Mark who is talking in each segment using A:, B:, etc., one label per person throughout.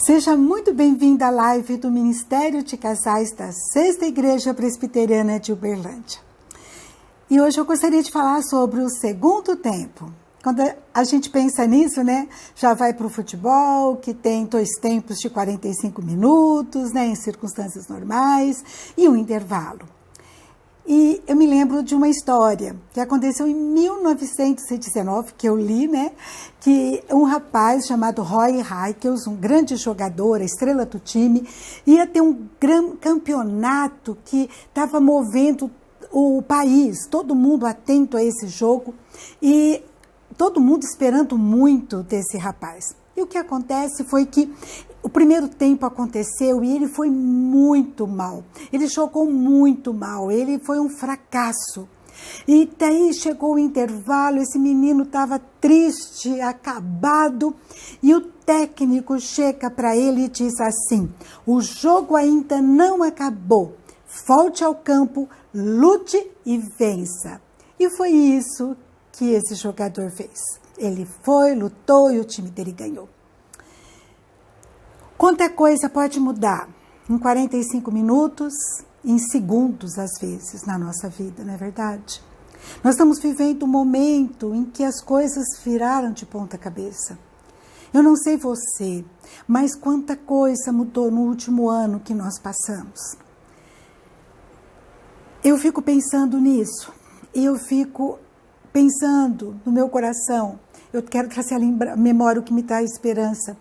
A: Seja muito bem-vinda à live do Ministério de Casais da Sexta Igreja Presbiteriana de Uberlândia. E hoje eu gostaria de falar sobre o segundo tempo. Quando a gente pensa nisso, né, já vai para o futebol, que tem 2 tempos de 45 minutos, né, em circunstâncias normais, e um intervalo. E eu me lembro de uma história que aconteceu em 1919, que eu li, né? Que um rapaz chamado Roy Heikkels, um grande jogador, a estrela do time, ia ter um grande campeonato que estava movendo o país, todo mundo atento a esse jogo e todo mundo esperando muito desse rapaz. E o que acontece foi que o primeiro tempo aconteceu e ele foi muito mal. Ele jogou muito mal, ele foi um fracasso. E daí chegou o intervalo, esse menino estava triste, acabado, e o técnico chega para ele e diz assim: o jogo ainda não acabou, volte ao campo, lute e vença. E foi isso que esse jogador fez. Ele foi, lutou e o time dele ganhou. Quanta coisa pode mudar em 45 minutos, em segundos às vezes, na nossa vida, não é verdade? Nós estamos vivendo um momento em que as coisas viraram de ponta cabeça. Eu não sei você, mas quanta coisa mudou no último ano que nós passamos. Eu fico pensando nisso, e eu fico pensando no meu coração. Eu quero trazer à memória o que me traz esperança.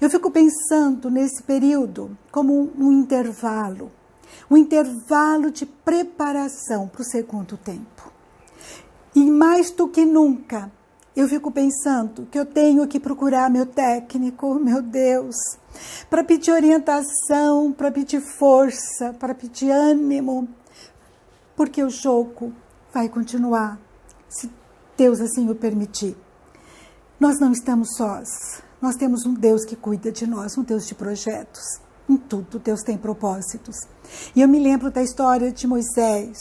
A: Eu fico pensando nesse período como um intervalo de preparação para o segundo tempo. E mais do que nunca, eu fico pensando que eu tenho que procurar meu técnico, meu Deus, para pedir orientação, para pedir força, para pedir ânimo, porque o jogo vai continuar, se Deus assim o permitir. Nós não estamos sós, nós temos um Deus que cuida de nós, um Deus de projetos. Em tudo Deus tem propósitos. E eu me lembro da história de Moisés.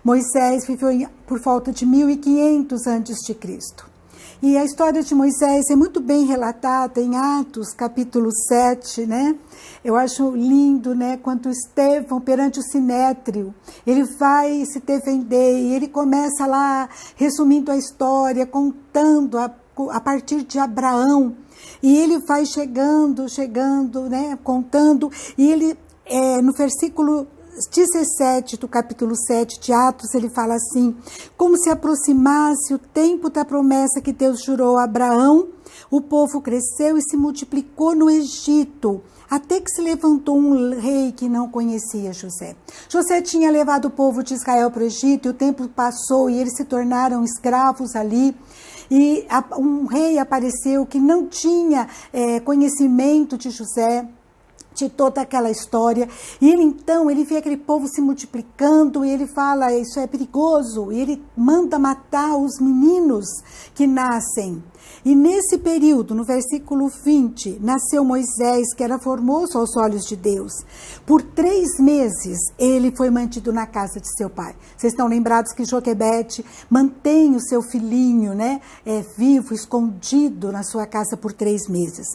A: Moisés viveu por volta de 1500 a.C. E a história de Moisés é muito bem relatada em Atos, capítulo 7, né? Eu acho lindo, né? Quando Estevão, perante o Sinédrio, ele vai se defender e ele começa lá, resumindo a história, contando a partir de Abraão, e ele vai chegando, né, contando, e ele, no versículo 17 do capítulo 7 de Atos, ele fala assim: como se aproximasse o tempo da promessa que Deus jurou a Abraão, o povo cresceu e se multiplicou no Egito, até que se levantou um rei que não conhecia José. José tinha levado o povo de Israel para o Egito, e o tempo passou e eles se tornaram escravos ali. E um rei apareceu que não tinha conhecimento de José, de toda aquela história, e ele então, ele vê aquele povo se multiplicando, e ele fala, isso é perigoso, e ele manda matar os meninos que nascem. E nesse período, no versículo 20, nasceu Moisés, que era formoso aos olhos de Deus. Por 3 meses, ele foi mantido na casa de seu pai. Vocês estão lembrados que Joquebede mantém o seu filhinho, né, vivo, escondido na sua casa por 3 meses.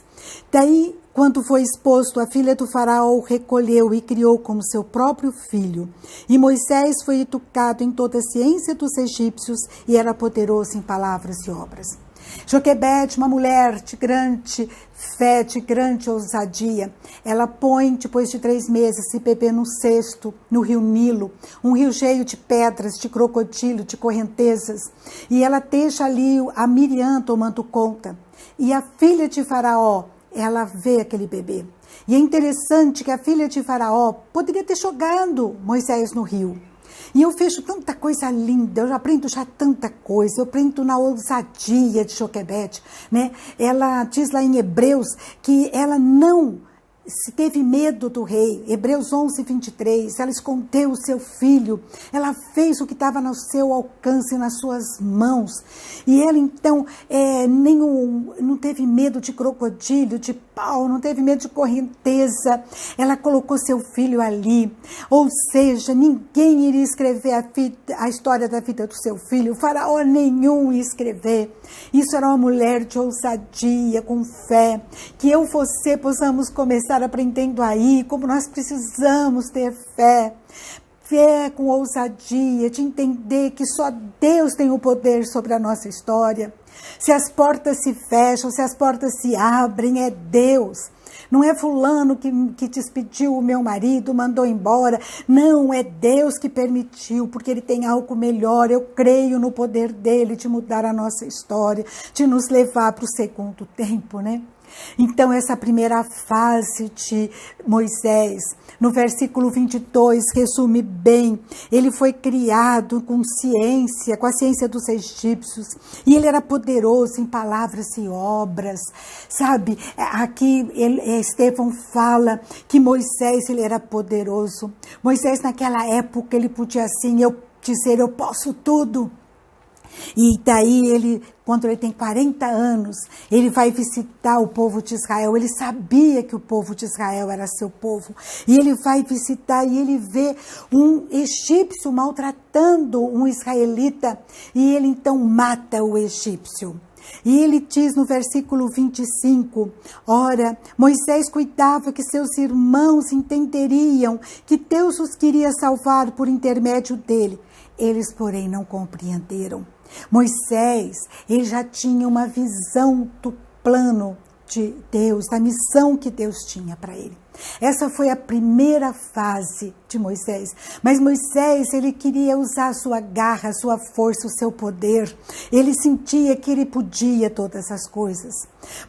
A: Daí, quando foi exposto, a filha do faraó o recolheu e criou como seu próprio filho. E Moisés foi educado em toda a ciência dos egípcios e era poderoso em palavras e obras. Joquebede, uma mulher de grande fé, de grande ousadia, ela põe, depois de 3 meses, esse bebê num cesto, no rio Nilo, um rio cheio de pedras, de crocodilo, de correntezas, e ela deixa ali a Miriam tomando conta. E a filha de Faraó, ela vê aquele bebê. E é interessante que a filha de Faraó poderia ter jogado Moisés no rio. E eu vejo tanta coisa linda, eu aprendo já tanta coisa, eu aprendo na ousadia de Joquebede, né? Ela diz lá em Hebreus que ela não se teve medo do rei, Hebreus 11, 23, ela escondeu o seu filho, ela fez o que estava no seu alcance, nas suas mãos, e ela então não teve medo de crocodilo, de pau, não teve medo de correnteza. Ela colocou seu filho ali. Ou seja, ninguém iria escrever a história da vida do seu filho. Faraó nenhum ia escrever. Isso era uma mulher de ousadia, com fé. Que eu e você possamos começar aprendendo aí como nós precisamos ter fé. Fé com ousadia, de entender que só Deus tem o poder sobre a nossa história. Se as portas se fecham, se as portas se abrem, é Deus. Não é fulano que despediu o meu marido, mandou embora. Não, é Deus que permitiu, porque Ele tem algo melhor. Eu creio no poder dEle de mudar a nossa história, de nos levar para o segundo tempo, né? Então, essa primeira fase de Moisés, no versículo 22, resume bem. Ele foi criado com ciência, com a ciência dos egípcios, e ele era poderoso em palavras e obras, sabe? Aqui Estevão fala que Moisés, ele era poderoso. Moisés, naquela época, ele podia assim, dizer, eu posso tudo. E daí ele, quando ele tem 40 anos, ele vai visitar o povo de Israel. Ele sabia que o povo de Israel era seu povo. E ele vai visitar e ele vê um egípcio maltratando um israelita. E ele então mata o egípcio. E ele diz no versículo 25, ora, Moisés cuidava que seus irmãos entenderiam que Deus os queria salvar por intermédio dele. Eles, porém, não compreenderam. Moisés, ele já tinha uma visão do plano de Deus, da missão que Deus tinha para ele. Essa foi a primeira fase de Moisés. Mas Moisés, ele queria usar a sua garra, a sua força, o seu poder. Ele sentia que ele podia todas as coisas.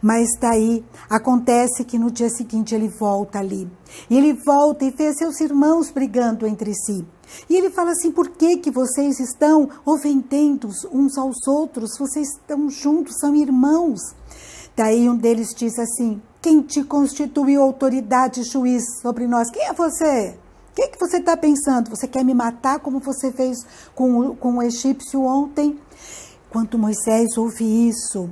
A: Mas daí, acontece que no dia seguinte ele volta ali. E ele volta e vê seus irmãos brigando entre si. E ele fala assim, por que vocês estão ofendendo uns aos outros? Vocês estão juntos, são irmãos. Daí um deles diz assim, quem te constituiu autoridade e juiz sobre nós? Quem é você? O que você está pensando? Você quer me matar como você fez com o egípcio ontem? Quando Moisés ouve isso,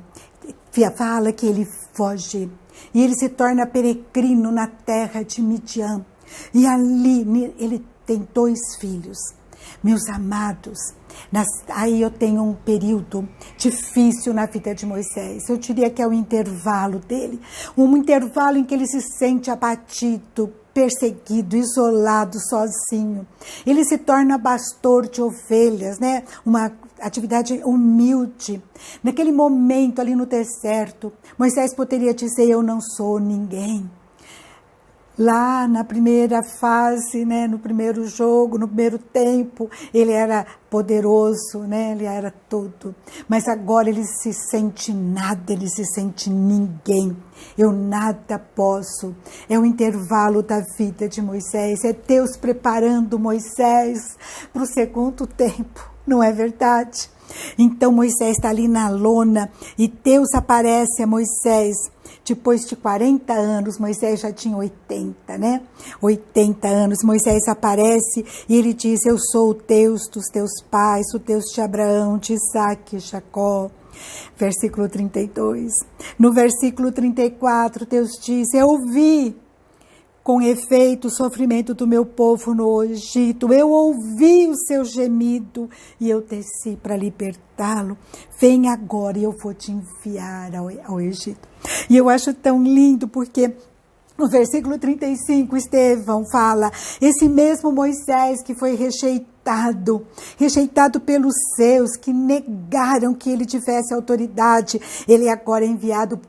A: fala que ele foge. E ele se torna peregrino na terra de Midian. E ali ele tem 2 filhos. Meus amados, aí eu tenho um período difícil na vida de Moisés. Eu diria que é o intervalo dele. Um intervalo em que ele se sente abatido, perseguido, isolado, sozinho. Ele se torna pastor de ovelhas, né? Uma atividade humilde. Naquele momento ali no deserto, Moisés poderia dizer, eu não sou ninguém. Lá na primeira fase, né, no primeiro jogo, no primeiro tempo, ele era poderoso, né, ele era tudo. Mas agora ele se sente nada, ele se sente ninguém. Eu nada posso. É o intervalo da vida de Moisés. É Deus preparando Moisés para o segundo tempo. Não é verdade? Então Moisés está ali na lona e Deus aparece a Moisés. Depois de 40 anos, Moisés já tinha 80, né? 80 anos, Moisés aparece e ele diz, eu sou o Deus dos teus pais, o Deus de Abraão, de Isaac e Jacó. Versículo 32. No versículo 34, Deus diz, eu ouvi com efeito o sofrimento do meu povo no Egito, eu ouvi o seu gemido e eu desci para libertá-lo. Vem agora e eu vou te enviar ao Egito. E eu acho tão lindo porque no versículo 35, Estevão fala, esse mesmo Moisés que foi rejeitado pelos seus, que negaram que ele tivesse autoridade, ele agora é enviado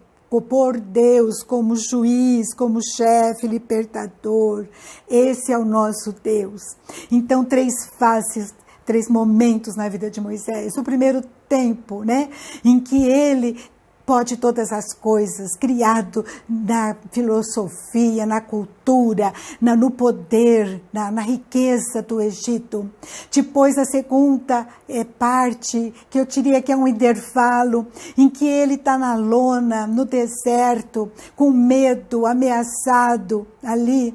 A: por Deus como juiz, como chefe, libertador. Esse é o nosso Deus. Então, 3 fases, 3 momentos na vida de Moisés. O primeiro tempo, né, em que ele pode todas as coisas, criado na filosofia, na cultura, no poder, na riqueza do Egito. Depois a segunda parte, que eu diria que é um intervalo, em que ele está na lona, no deserto, com medo, ameaçado. ali,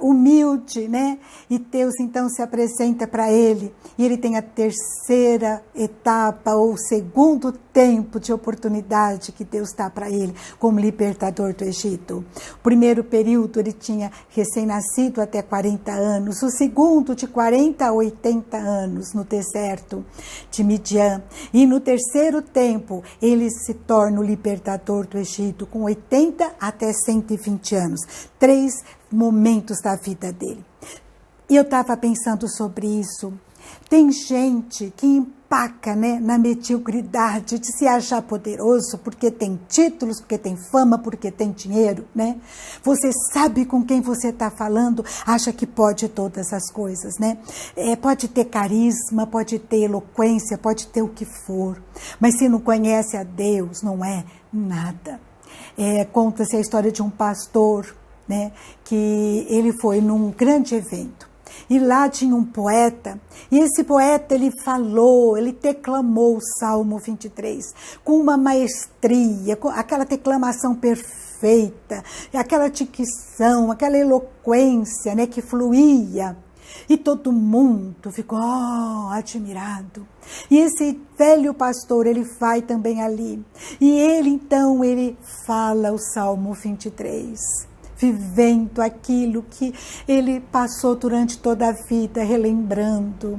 A: humilde, né? E Deus então se apresenta para ele, e ele tem a terceira etapa, ou segundo tempo de oportunidade que Deus dá para ele, como libertador do Egito. O primeiro período ele tinha recém-nascido até 40 anos, o segundo de 40 a 80 anos no deserto de Midian, e no terceiro tempo ele se torna o libertador do Egito, com 80 até 120 anos. 3 momentos da vida dele. E eu estava pensando sobre isso. Tem gente que empaca, né, na mediocridade de se achar poderoso porque tem títulos, porque tem fama, porque tem dinheiro, né? Você sabe com quem você está falando, acha que pode todas as coisas, né? Pode ter carisma, pode ter eloquência, pode ter o que for, mas se não conhece a Deus, não é nada. Conta-se a história de um pastor, né, que ele foi num grande evento, e lá tinha um poeta, e esse poeta ele declamou o Salmo 23, com uma maestria, com aquela declamação perfeita, aquela dicção, aquela eloquência, né, que fluía, e todo mundo ficou admirado. E esse velho pastor, ele vai também ali, e ele fala o Salmo 23, vivendo aquilo que ele passou durante toda a vida, relembrando.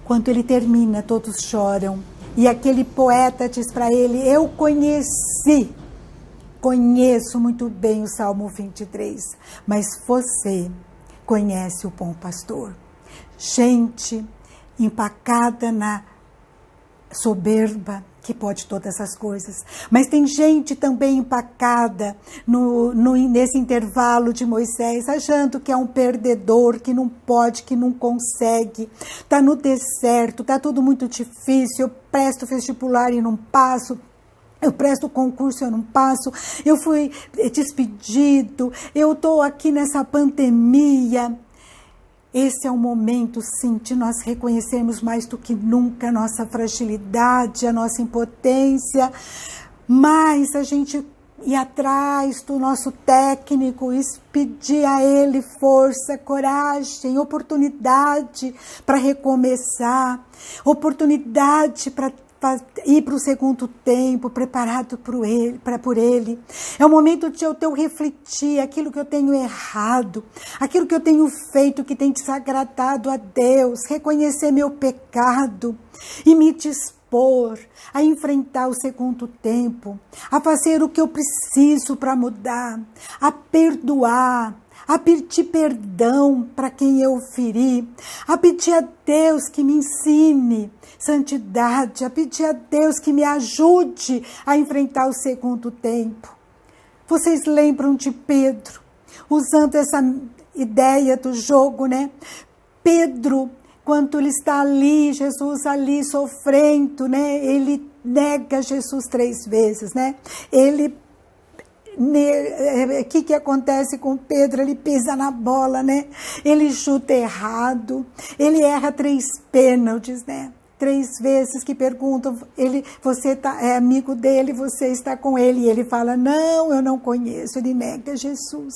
A: Quando ele termina, todos choram, e aquele poeta diz para ele: eu conheço muito bem o Salmo 23, mas você conhece o bom pastor. Gente empacada na soberba, que pode todas essas coisas, mas tem gente também empacada nesse intervalo de Moisés, achando que é um perdedor, que não pode, que não consegue, está no deserto, está tudo muito difícil, eu presto vestibular e não passo, eu presto concurso e eu não passo, eu fui despedido, eu estou aqui nessa pandemia. Esse é o momento, sim, de nós reconhecermos mais do que nunca a nossa fragilidade, a nossa impotência, mas a gente ir atrás do nosso técnico e pedir a ele força, coragem, oportunidade para recomeçar, oportunidade para ir para o segundo tempo, preparado por ele. É o momento de eu refletir aquilo que eu tenho errado, aquilo que eu tenho feito que tem desagradado a Deus, reconhecer meu pecado e me dispor a enfrentar o segundo tempo, a fazer o que eu preciso para mudar, a perdoar, a pedir perdão para quem eu feri, a pedir a Deus que me ensine santidade, a pedir a Deus que me ajude a enfrentar o segundo tempo. Vocês lembram de Pedro, usando essa ideia do jogo, né? Pedro, quando ele está ali, Jesus ali sofrendo, né? Ele nega Jesus 3 vezes, né? O que acontece com Pedro? Ele pisa na bola, né? Ele chuta errado, ele erra 3 pênaltis, né? 3 vezes que perguntam, você é amigo dele, você está com ele, e ele fala: não, eu não conheço, ele nega Jesus.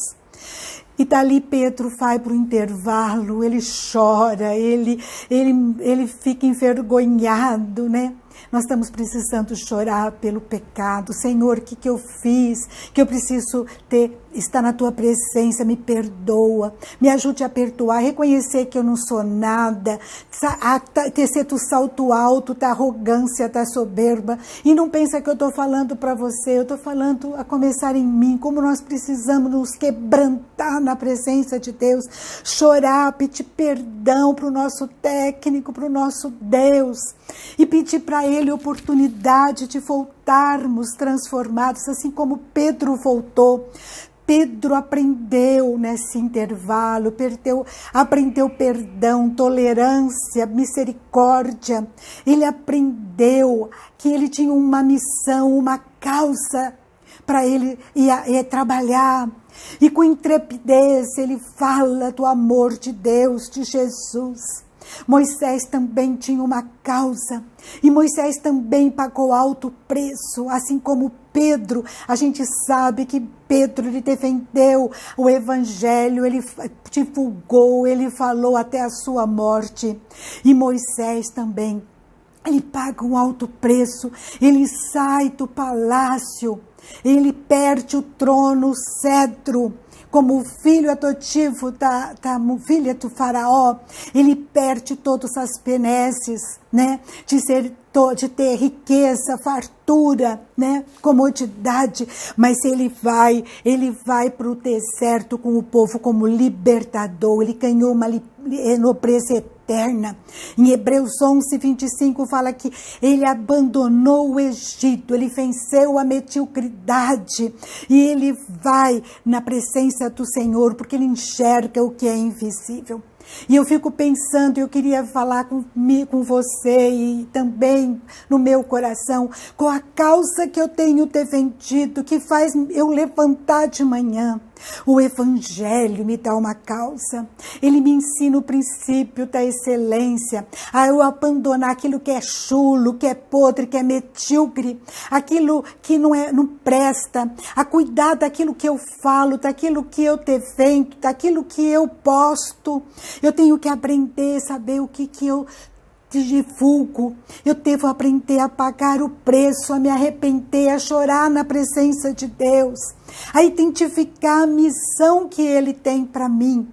A: E dali Pedro vai para o intervalo, ele chora, ele fica envergonhado, né? Nós estamos precisando chorar pelo pecado. Senhor, o que eu fiz? Que eu preciso estar na tua presença, me perdoa, me ajude a perdoar, reconhecer que eu não sou nada, tecer do salto alto, da arrogância, da soberba, e não pensa que eu estou falando para você, eu estou falando a começar em mim, como nós precisamos nos quebrantar na presença de Deus, chorar, pedir perdão para o nosso técnico, para o nosso Deus, e pedir para Ele oportunidade de voltarmos transformados, assim como Pedro voltou. Pedro aprendeu nesse intervalo, aprendeu perdão, tolerância, misericórdia. Ele aprendeu que ele tinha uma missão, uma causa para ele ir trabalhar. E com intrepidez ele fala do amor de Deus, de Jesus. Moisés também tinha uma causa, e Moisés também pagou alto preço, assim como Pedro. A gente sabe que Pedro, ele defendeu o evangelho, ele divulgou, ele falou até a sua morte. E Moisés também, ele paga um alto preço, ele sai do palácio, ele perde o trono, o cetro, como filho adotivo da filha do faraó. Ele perde todas as benesses, né, de ter riqueza, fartura, né, comodidade, mas ele vai para o deserto com o povo como libertador. Ele ganhou uma nobreza eterna. Em Hebreus 11, 25 fala que ele abandonou o Egito, ele venceu a mediocridade e ele vai na presença do Senhor, porque ele enxerga o que é invisível. E eu fico pensando, eu queria falar com você e também no meu coração, com a causa que eu tenho defendido, que faz eu levantar de manhã. O Evangelho me dá uma causa, ele me ensina o princípio da excelência, a eu abandonar aquilo que é chulo, que é podre, que é medíocre, aquilo que não presta, a cuidar daquilo que eu falo, daquilo que eu defendo, daquilo que eu posto. Eu tenho que aprender a saber o que eu divulgo. Eu devo aprender a pagar o preço, a me arrepender, a chorar na presença de Deus, a identificar a missão que Ele tem para mim.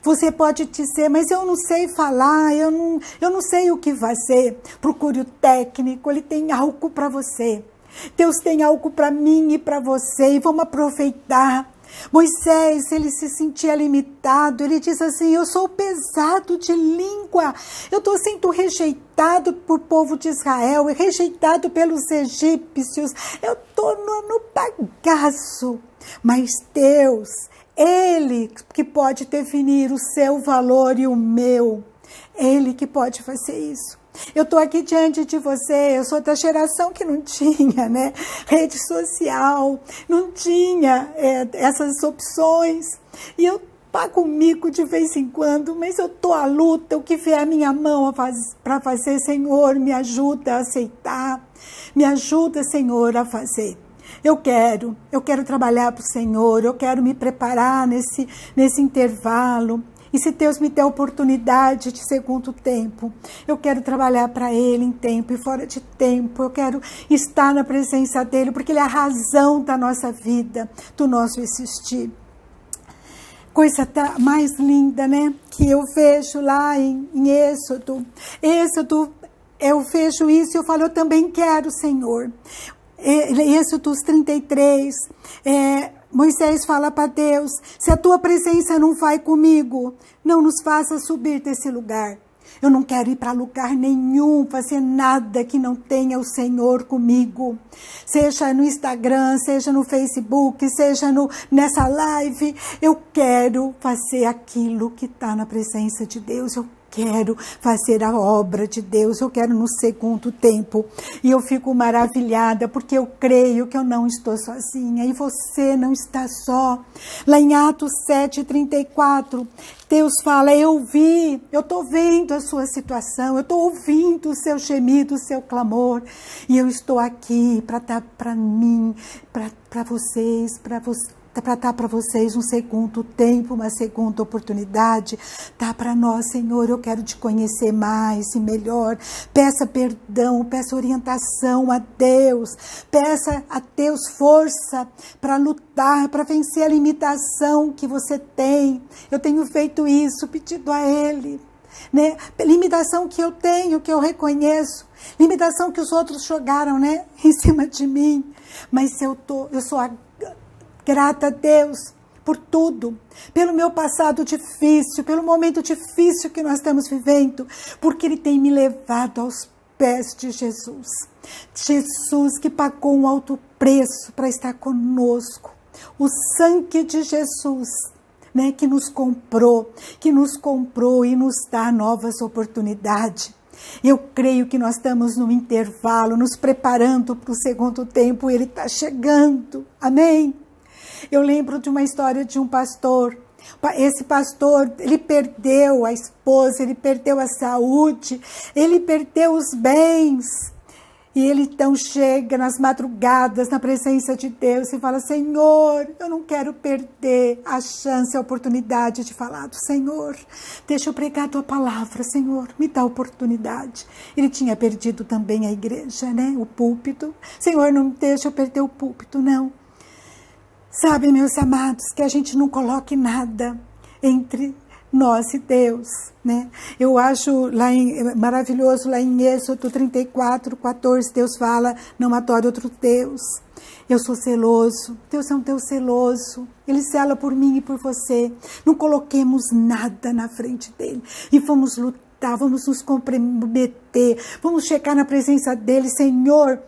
A: Você pode dizer, mas eu não sei falar, eu não sei o que fazer. Procure o técnico, ele tem algo para você. Deus tem algo para mim e para você, e vamos aproveitar. Moisés, ele se sentia limitado, ele diz assim, eu sou pesado de língua, eu estou sendo rejeitado por povo de Israel, rejeitado pelos egípcios, eu estou no bagaço. Mas Deus, Ele que pode definir o seu valor e o meu, Ele que pode fazer isso. Eu estou aqui diante de você, eu sou da geração que não tinha, né, rede social, não tinha essas opções, e eu pago mico de vez em quando, mas eu estou à luta, o que vier a minha mão para fazer, Senhor, me ajuda a aceitar, me ajuda, Senhor, a fazer. Eu quero trabalhar para o Senhor, eu quero me preparar nesse intervalo. E se Deus me der oportunidade de segundo tempo, eu quero trabalhar para Ele em tempo e fora de tempo. Eu quero estar na presença dEle, porque Ele é a razão da nossa vida, do nosso existir. Coisa mais linda, né? Que eu vejo lá em Êxodo. Eu vejo isso e eu falo, eu também quero, Senhor. Êxodo 33, Moisés fala para Deus, se a tua presença não vai comigo, não nos faça subir desse lugar. Eu não quero ir para lugar nenhum, fazer nada que não tenha o Senhor comigo. Seja no Instagram, seja no Facebook, seja nessa live, eu quero fazer aquilo que está na presença de Deus. Eu quero fazer a obra de Deus, eu quero no segundo tempo. E eu fico maravilhada, porque eu creio que eu não estou sozinha, e você não está só. Lá em Atos 7:34, Deus fala, eu estou vendo a sua situação, eu estou ouvindo o seu gemido, o seu clamor, e eu estou aqui para dar para mim, para vocês, para dar para vocês um segundo tempo, uma segunda oportunidade. Dá para nós, Senhor, eu quero te conhecer mais e melhor. Peça perdão, peça orientação a Deus, peça a Deus força para lutar, para vencer a limitação que você tem. Eu tenho feito isso, pedido a Ele, né? Limitação que eu tenho, que eu reconheço, limitação que os outros jogaram, né, em cima de mim, mas eu sou grata a Deus por tudo, pelo meu passado difícil, pelo momento difícil que nós estamos vivendo, porque Ele tem me levado aos pés de Jesus. Jesus que pagou um alto preço para estar conosco. O sangue de Jesus, né, que nos comprou e nos dá novas oportunidades. Eu creio que nós estamos no intervalo, nos preparando para o segundo tempo, Ele está chegando. Amém? Eu lembro de uma história de um pastor Esse pastor, ele perdeu a esposa, ele perdeu a saúde, ele perdeu os bens. E ele então chega nas madrugadas, na presença de Deus e fala: Senhor, eu não quero perder a chance, a oportunidade de falar do Senhor. Deixa eu pregar a tua palavra, Senhor, me dá a oportunidade. Ele tinha perdido também a igreja, né? O púlpito. Senhor, não deixa eu perder o púlpito, não. Sabe, meus amados, que a gente não coloque nada entre nós e Deus, né? Eu acho maravilhoso lá em Êxodo 34, 14, Deus fala: não adore outro Deus. Eu sou zeloso, Deus é um Deus zeloso, Ele zela por mim e por você. Não coloquemos nada na frente dEle e vamos lutar, vamos nos comprometer, vamos chegar na presença dEle. Senhor,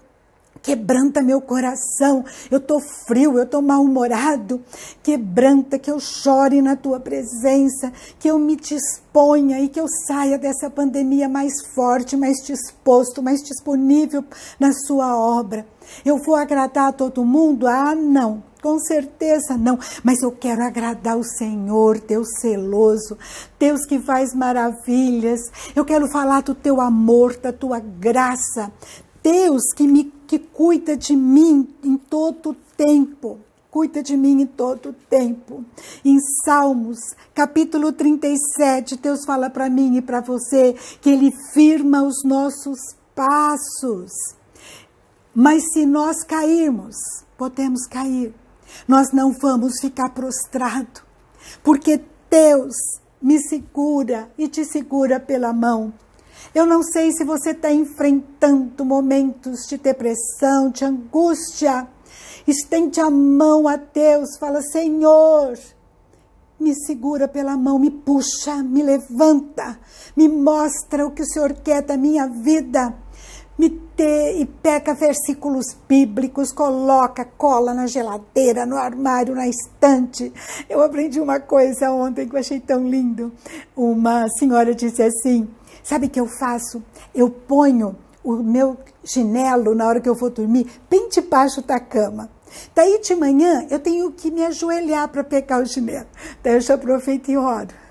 A: quebranta meu coração, eu estou frio, eu estou mal-humorado, quebranta, que eu chore na tua presença, que eu me disponha e que eu saia dessa pandemia mais forte, mais disposto, mais disponível na sua obra. Eu vou agradar a todo mundo? Ah, não, com certeza não, mas eu quero agradar o Senhor, Deus zeloso, Deus que faz maravilhas. Eu quero falar do teu amor, da tua graça, Deus que cuida de mim em todo o tempo. Cuida de mim em todo o tempo. Em Salmos, capítulo 37, Deus fala para mim e para você que Ele firma os nossos passos. Mas se nós cairmos, podemos cair. Nós não vamos ficar prostrados, porque Deus me segura e te segura pela mão. Eu não sei se você está enfrentando momentos de depressão, de angústia. Estende a mão a Deus, fala: Senhor, me segura pela mão, me puxa, me levanta, me mostra o que o Senhor quer da minha vida. E pega versículos bíblicos, cola na geladeira, no armário, na estante. Eu aprendi uma coisa ontem que eu achei tão lindo. Uma senhora disse assim: sabe o que eu faço? Eu ponho o meu chinelo na hora que eu vou dormir bem debaixo da cama. Daí de manhã eu tenho que me ajoelhar para pegar o chinelo. Daí eu já aproveito e oro.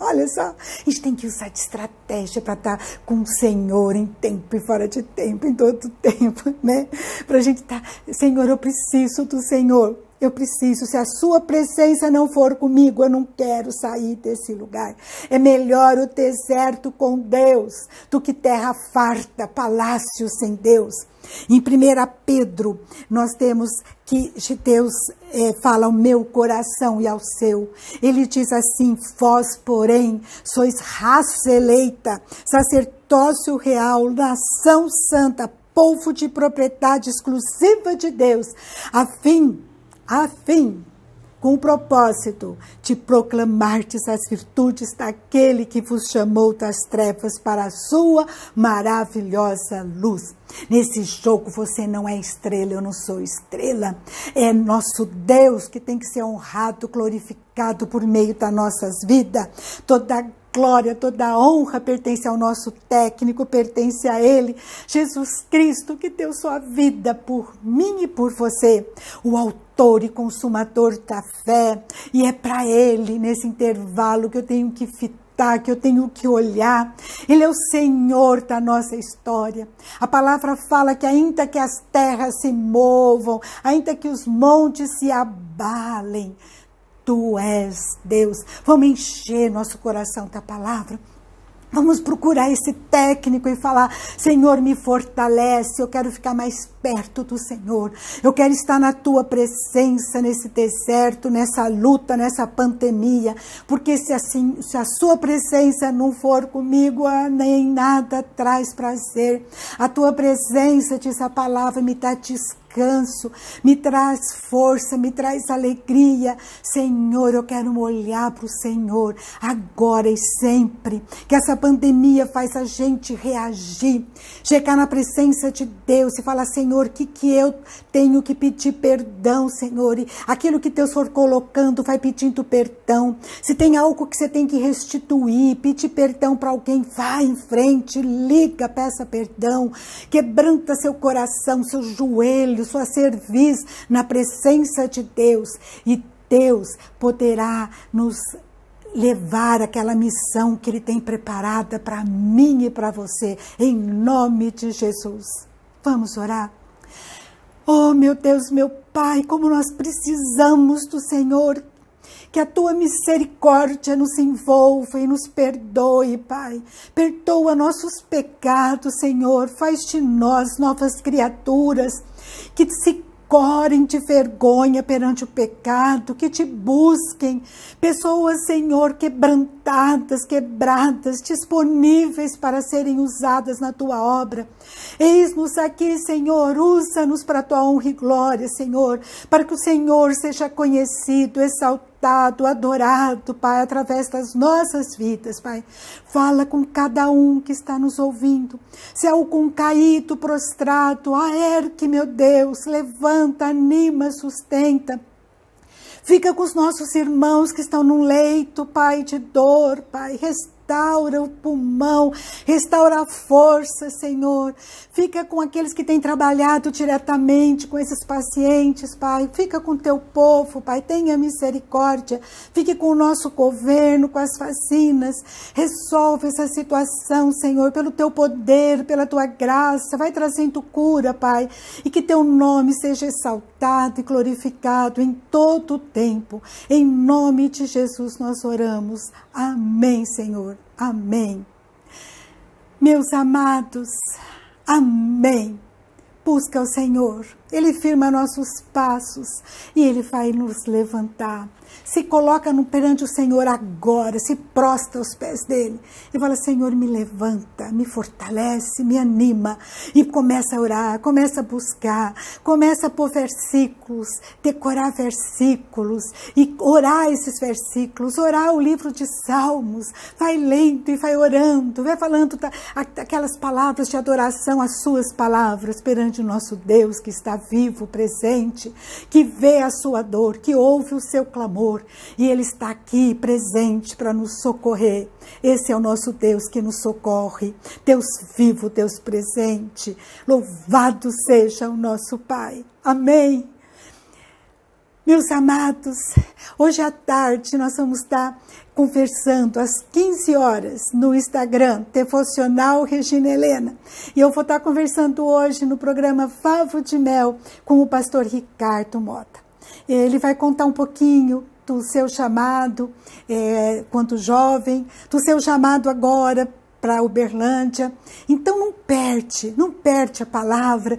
A: Olha só, a gente tem que usar de estratégia para estar com o Senhor em tempo e fora de tempo, em todo tempo, né? Para a gente estar: Senhor, eu preciso do Senhor. Eu preciso, se a sua presença não for comigo, eu não quero sair desse lugar. É melhor o deserto com Deus do que terra farta, palácio sem Deus. Em 1 Pedro, nós temos que Deus fala ao meu coração e ao seu. Ele diz assim: vós, porém, sois raça eleita, sacerdócio real, nação santa, povo de propriedade exclusiva de Deus, a fim, com o propósito de proclamardes as virtudes daquele que vos chamou das trevas para a sua maravilhosa luz. Nesse jogo você não é estrela, eu não sou estrela. É nosso Deus que tem que ser honrado, glorificado por meio das nossas vidas. Toda glória, toda honra pertence ao nosso técnico, pertence a Ele, Jesus Cristo, que deu sua vida por mim e por você, o autor e consumador da fé. E é para Ele, nesse intervalo, que eu tenho que fitar, que eu tenho que olhar. Ele é o Senhor da nossa história. A palavra fala que ainda que as terras se movam, ainda que os montes se abalem, Tu és Deus. Vamos encher nosso coração da palavra. Vamos procurar esse técnico e falar: Senhor, me fortalece, eu quero ficar mais perto do Senhor. Eu quero estar na Tua presença, nesse deserto, nessa luta, nessa pandemia. Porque se a Sua presença não for comigo, nem nada traz prazer. A Tua presença, diz a palavra, me dá descanso, me traz força, me traz alegria. Senhor, eu quero olhar para o Senhor agora e sempre. Que essa pandemia faz a gente reagir, chegar na presença de Deus e falar: Senhor, o que eu tenho que pedir perdão, Senhor? E aquilo que Deus for colocando, vai pedindo perdão. Se tem algo que você tem que restituir, pedir perdão para alguém, vai em frente, liga, peça perdão, quebranta seu coração, seu joelho, sua cerviz na presença de Deus, e Deus poderá nos levar àquela missão que Ele tem preparada para mim e para você, em nome de Jesus. Vamos orar? Oh, meu Deus, meu Pai, como nós precisamos do Senhor, que a Tua misericórdia nos envolva e nos perdoe, Pai. Perdoa nossos pecados, Senhor, faz de nós novas criaturas, que se corem de vergonha perante o pecado, que te busquem, pessoas, Senhor, quebrantadas, quebradas, disponíveis para serem usadas na Tua obra. Eis-nos aqui, Senhor, usa-nos para a Tua honra e glória, Senhor, para que o Senhor seja conhecido, exaltado, adorado, Pai, através das nossas vidas, Pai. Fala com cada um que está nos ouvindo. Se há algum caído, prostrado, ergue, meu Deus, levanta, anima, sustenta. Fica com os nossos irmãos que estão num leito, Pai, de dor, Pai. Restaura o pulmão, restaura a força, Senhor. Fica com aqueles que têm trabalhado diretamente com esses pacientes, Pai. Fica com o Teu povo, Pai. Tenha misericórdia. Fique com o nosso governo, com as vacinas. Resolve essa situação, Senhor, pelo Teu poder, pela Tua graça. Vai trazendo cura, Pai. E que Teu nome seja exaltado e glorificado em todo o tempo. Em nome de Jesus nós oramos. Amém, Senhor. Amém. Meus amados, amém. Busca o Senhor, Ele firma nossos passos e Ele vai nos levantar. Se coloca perante o Senhor agora, se prostra aos pés dEle e fala: Senhor, me levanta, me fortalece, me anima. E começa a orar, começa a buscar, começa a pôr versículos, decorar versículos e orar esses versículos, orar o livro de Salmos. Vai lendo e vai orando, vai falando aquelas palavras de adoração, as suas palavras perante o nosso Deus que está vivo, presente, que vê a sua dor, que ouve o seu clamor. E Ele está aqui presente para nos socorrer. Esse é o nosso Deus que nos socorre. Deus vivo, Deus presente. Louvado seja o nosso Pai. Amém. Meus amados, hoje à tarde nós vamos estar conversando às 15 horas no Instagram, Devocional Regina Helena. E eu vou estar conversando hoje no programa Favo de Mel com o pastor Ricardo Mota. Ele vai contar um pouquinho do seu chamado quando jovem, do seu chamado agora para Uberlândia. Então não perde a palavra,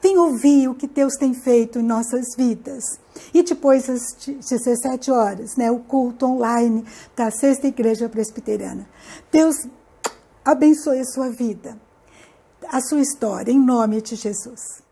A: vem ouvir o que Deus tem feito em nossas vidas. E depois às 17 horas, o culto online da 6ª Igreja Presbiteriana. Deus abençoe a sua vida, a sua história, em nome de Jesus.